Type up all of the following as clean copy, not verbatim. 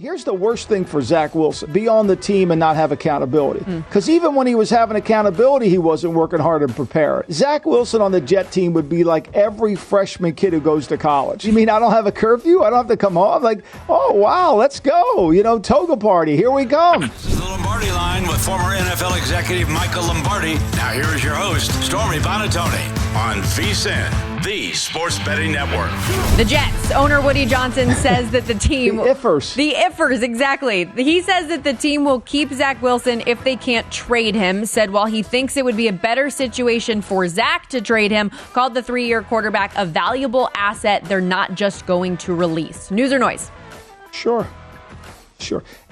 Here's the worst thing for Zach Wilson: be on the team and not have accountability. Because even when he was having accountability, he wasn't working hard to prepare. Zach Wilson on the Jet team would be like every freshman kid who goes to college. You mean I don't have a curfew? I don't have to come home? Like, oh, wow, let's go. Toga party. Here we come. This is the Lombardi Line with former NFL executive Michael Lombardi. Now here is your host, Stormy Buonantony, on VSiN, the Sports Betting Network. The Jets owner Woody Johnson says that the team... The Iffers, exactly. He says that the team will keep Zach Wilson if they can't trade him. Said while he thinks it would be a better situation for Zach to trade him, called the 3-year quarterback a valuable asset they're not just going to release. News or noise? Sure.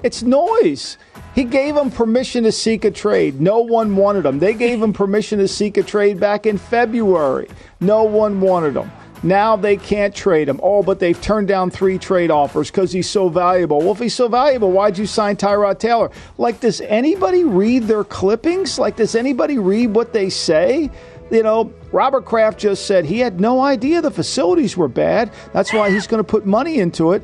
It's noise. He gave him permission to seek a trade. No one wanted him. They gave him permission to seek a trade back in February. No one wanted him. Now they can't trade him. Oh, but they've turned down 3 trade offers because he's so valuable. Well, if he's so valuable, why'd you sign Tyrod Taylor? Like, does anybody read their clippings? Like, does anybody read what they say? Robert Kraft just said he had no idea the facilities were bad. That's why he's going to put money into it.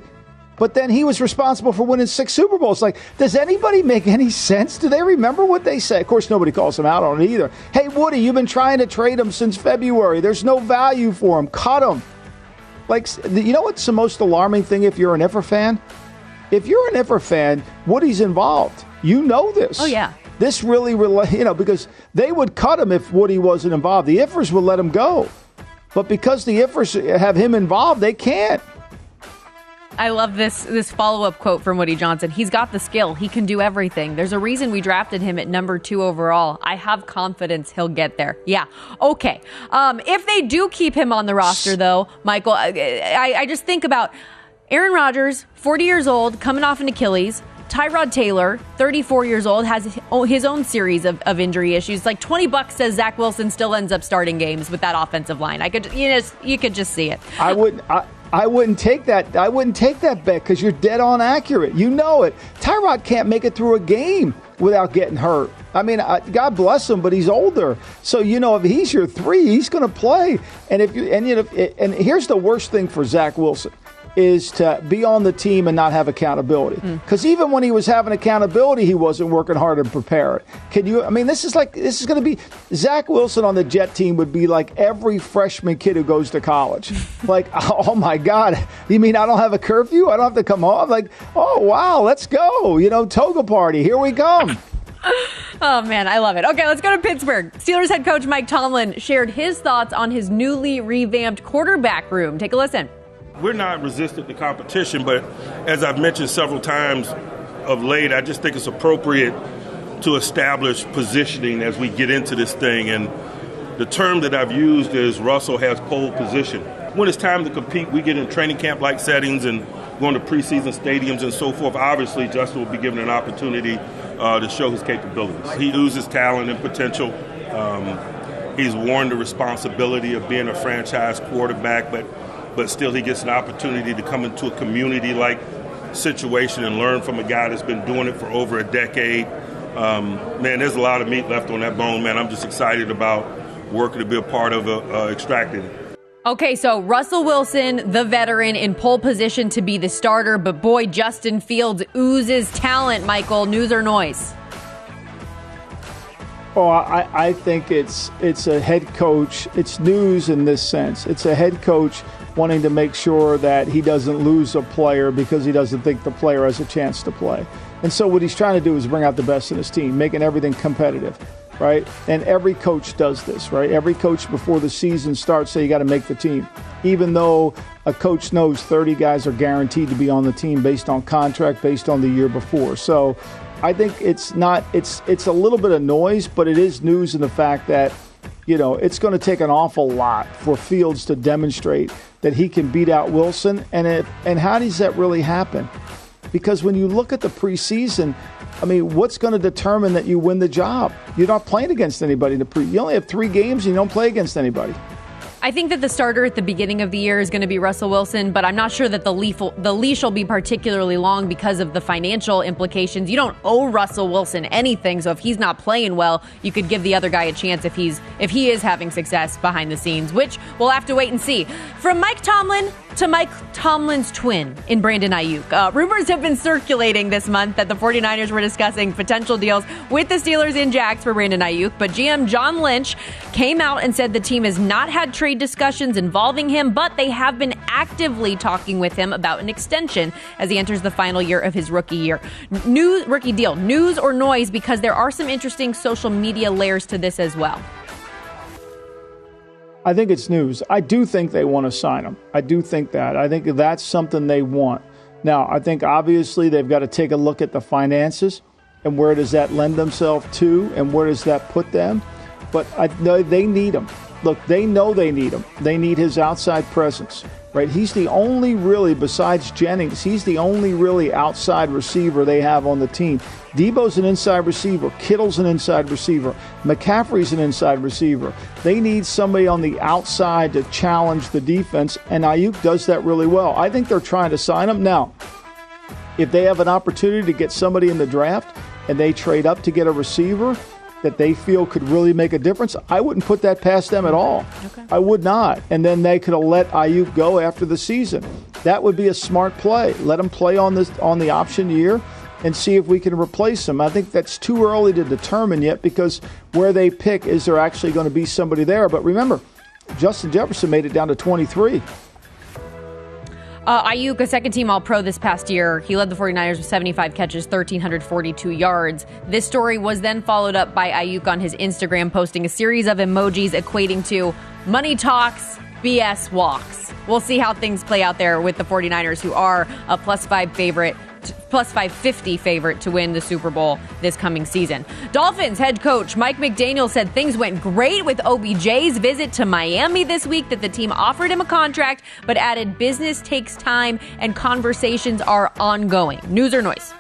But then he was responsible for winning 6 Super Bowls. Like, does anybody make any sense? Do they remember what they say? Of course, nobody calls him out on it either. Hey, Woody, you've been trying to trade him since February. There's no value for him. Cut him. Like, you know what's the most alarming thing if you're an Iffer fan? If you're an Iffer fan, Woody's involved. You know this. Oh, yeah. This really, because they would cut him if Woody wasn't involved. The Iffers would let him go. But because the Iffers have him involved, they can't. I love this follow-up quote from Woody Johnson. He's got the skill. He can do everything. There's a reason we drafted him at number 2 overall. I have confidence he'll get there. Yeah. Okay. If they do keep him on the roster, though, Michael, I just think about Aaron Rodgers, 40 years old, coming off an Achilles. Tyrod Taylor, 34 years old, has his own series of injury issues. Like $20 says Zach Wilson still ends up starting games with that offensive line. You could just see it. I wouldn't take that. I wouldn't take that bet because you're dead on accurate. You know it. Tyrod can't make it through a game without getting hurt. I mean, God bless him, but he's older. So if he's your 3, he's going to play. And and here's the worst thing for Zach Wilson is to be on the team and not have accountability. Because even when he was having accountability, he wasn't working hard to prepare it. This is going to be Zach Wilson on the Jet team would be like every freshman kid who goes to college. Like, oh my God, you mean I don't have a curfew? I don't have to come home? Like, oh wow, let's go. Toga party. Here we come. Oh, man, I love it. Okay, let's go to Pittsburgh. Steelers head coach Mike Tomlin shared his thoughts on his newly revamped quarterback room. Take a listen. We're not resistant to competition, but as I've mentioned several times of late, I just think it's appropriate to establish positioning as we get into this thing. And the term that I've used is Russell has pole position. When it's time to compete, we get in training camp-like settings and going to preseason stadiums and so forth. Obviously, Justin will be given an opportunity to show his capabilities. He oozes talent and potential. He's worn the responsibility of being a franchise quarterback, but still he gets an opportunity to come into a community-like situation and learn from a guy that's been doing it for over a decade. Man, there's a lot of meat left on that bone, man. I'm just excited about working to be a part of extracting it. Okay, so Russell Wilson, the veteran, in pole position to be the starter, but boy, Justin Fields oozes talent, Michael. News or noise? Oh, I think it's a head coach. It's news in this sense. It's a head coach wanting to make sure that he doesn't lose a player because he doesn't think the player has a chance to play. And so what he's trying to do is bring out the best in his team, making everything competitive, right? And every coach does this, right? Every coach before the season starts say you got to make the team, even though a coach knows 30 guys are guaranteed to be on the team based on contract, based on the year before. So I think it's a little bit of noise, but it is news in the fact that, it's going to take an awful lot for Fields to demonstrate that he can beat out Wilson. And how does that really happen? Because when you look at the preseason, what's going to determine that you win the job? You're not playing against anybody you only have 3 games and you don't play against anybody. I think that the starter at the beginning of the year is going to be Russell Wilson, but I'm not sure that the leash will be particularly long because of the financial implications. You don't owe Russell Wilson anything, so if he's not playing well, you could give the other guy a chance if he is having success behind the scenes, which we'll have to wait and see. From Mike Tomlin to Mike Tomlin's twin in Brandon Aiyuk. Rumors have been circulating this month that the 49ers were discussing potential deals with the Steelers in Jax for Brandon Aiyuk, but GM John Lynch came out and said the team has not had trade discussions involving him, but they have been actively talking with him about an extension as he enters the final year of his rookie deal. News or noise, because there are some interesting social media layers to this as well. I think it's news. I do think they want to sign him. I do think that. I think that's something they want. Now, I think obviously they've got to take a look at the finances and where does that lend themselves to and where does that put them. But they need him. Look, they know they need him. They need his outside presence, right? He's the only really, besides Jennings, he's the only really outside receiver they have on the team. Debo's an inside receiver. Kittle's an inside receiver. McCaffrey's an inside receiver. They need somebody on the outside to challenge the defense, and Aiyuk does that really well. I think they're trying to sign him. Now, if they have an opportunity to get somebody in the draft and they trade up to get a receiver that they feel could really make a difference, I wouldn't put that past them at all. Okay. I would not. And then they could have let Aiyuk go after the season. That would be a smart play. Let him play on the option year and see if we can replace him. I think that's too early to determine yet because where they pick, is there actually going to be somebody there? But remember, Justin Jefferson made it down to 23. Aiyuk, a second-team All-Pro this past year. He led the 49ers with 75 catches, 1,342 yards. This story was then followed up by Aiyuk on his Instagram, posting a series of emojis equating to money talks, BS walks. We'll see how things play out there with the 49ers, who are a plus 550 favorite to win the Super Bowl this coming season. Dolphins head coach Mike McDaniel said things went great with OBJ's visit to Miami this week, that the team offered him a contract, but added business takes time and conversations are ongoing. News or noise?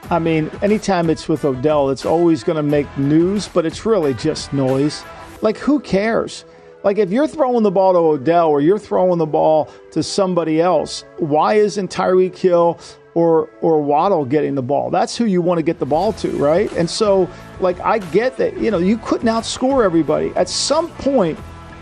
I mean, anytime it's with Odell, it's always going to make news, but it's really just noise. Like, who cares? Like, if you're throwing the ball to Odell or you're throwing the ball to somebody else, why isn't Tyreek Hill or Waddle getting the ball? That's who you want to get the ball to, right? And so, like, I get that, you couldn't outscore everybody. At some point,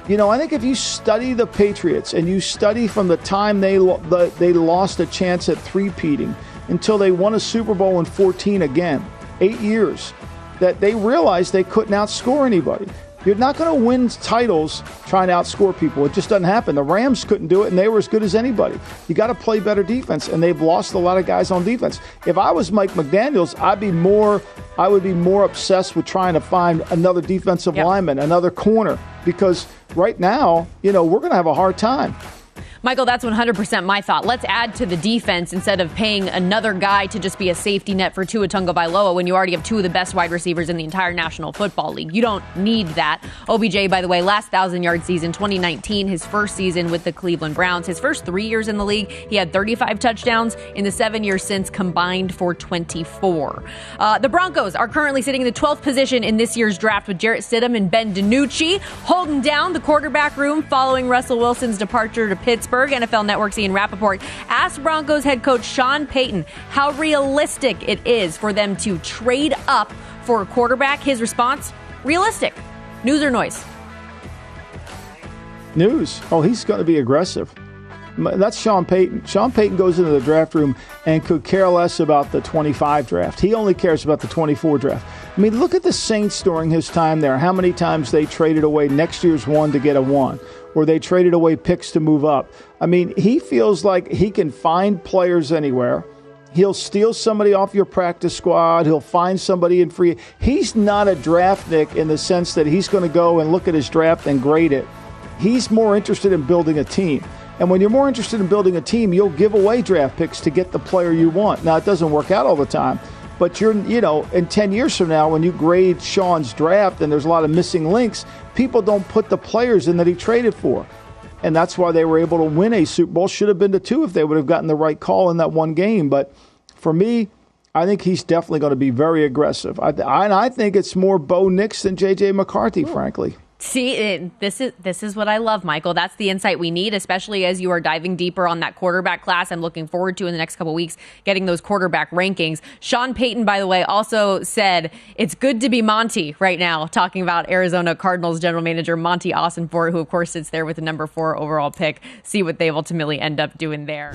I think if you study the Patriots and you study from the time they lost a chance at three-peating until they won a Super Bowl in 14 again, 8 years, that they realized they couldn't outscore anybody. You're not going to win titles trying to outscore people. It just doesn't happen. The Rams couldn't do it, and they were as good as anybody. You got to play better defense, and they've lost a lot of guys on defense. If I was Mike McDaniels, I would be more obsessed with trying to find another defensive lineman, another corner, because right now, we're going to have a hard time. Michael, that's 100% my thought. Let's add to the defense instead of paying another guy to just be a safety net for Tua Tagovailoa when you already have two of the best wide receivers in the entire National Football League. You don't need that. OBJ, by the way, last 1,000-yard season, 2019, his first season with the Cleveland Browns. His first 3 years in the league, he had 35 touchdowns. In the 7 years since, combined for 24. The Broncos are currently sitting in the 12th position in this year's draft with Jarrett Stidham and Ben DiNucci holding down the quarterback room following Russell Wilson's departure to Pittsburgh. NFL Network's Ian Rappaport asked Broncos head coach Sean Payton how realistic it is for them to trade up for a quarterback. His response, realistic. News or noise? News. Oh, he's going to be aggressive. That's Sean Payton. Sean Payton goes into the draft room and could care less about the 25 draft. He only cares about the 24 draft. I mean, look at the Saints during his time there. How many times they traded away next year's one to get a one, or they traded away picks to move up. I mean, he feels like he can find players anywhere. He'll steal somebody off your practice squad. He'll find somebody in free. He's not a draftnik in the sense that he's going to go and look at his draft and grade it. He's more interested in building a team. And when you're more interested in building a team, you'll give away draft picks to get the player you want. Now, it doesn't work out all the time. But in 10 years from now, when you grade Sean's draft and there's a lot of missing links, people don't put the players in that he traded for. And that's why they were able to win a Super Bowl. Should have been the two if they would have gotten the right call in that one game. But for me, I think he's definitely going to be very aggressive. I think it's more Bo Nix than J.J. McCarthy, frankly. See, this is what I love, Michael. That's the insight we need, especially as you are diving deeper on that quarterback class. I'm looking forward to in the next couple of weeks getting those quarterback rankings. Sean Payton, by the way, also said it's good to be Monty right now, talking about Arizona Cardinals general manager Monty Ossenfort, who of course sits there with the number 4 overall pick. See what they ultimately end up doing there.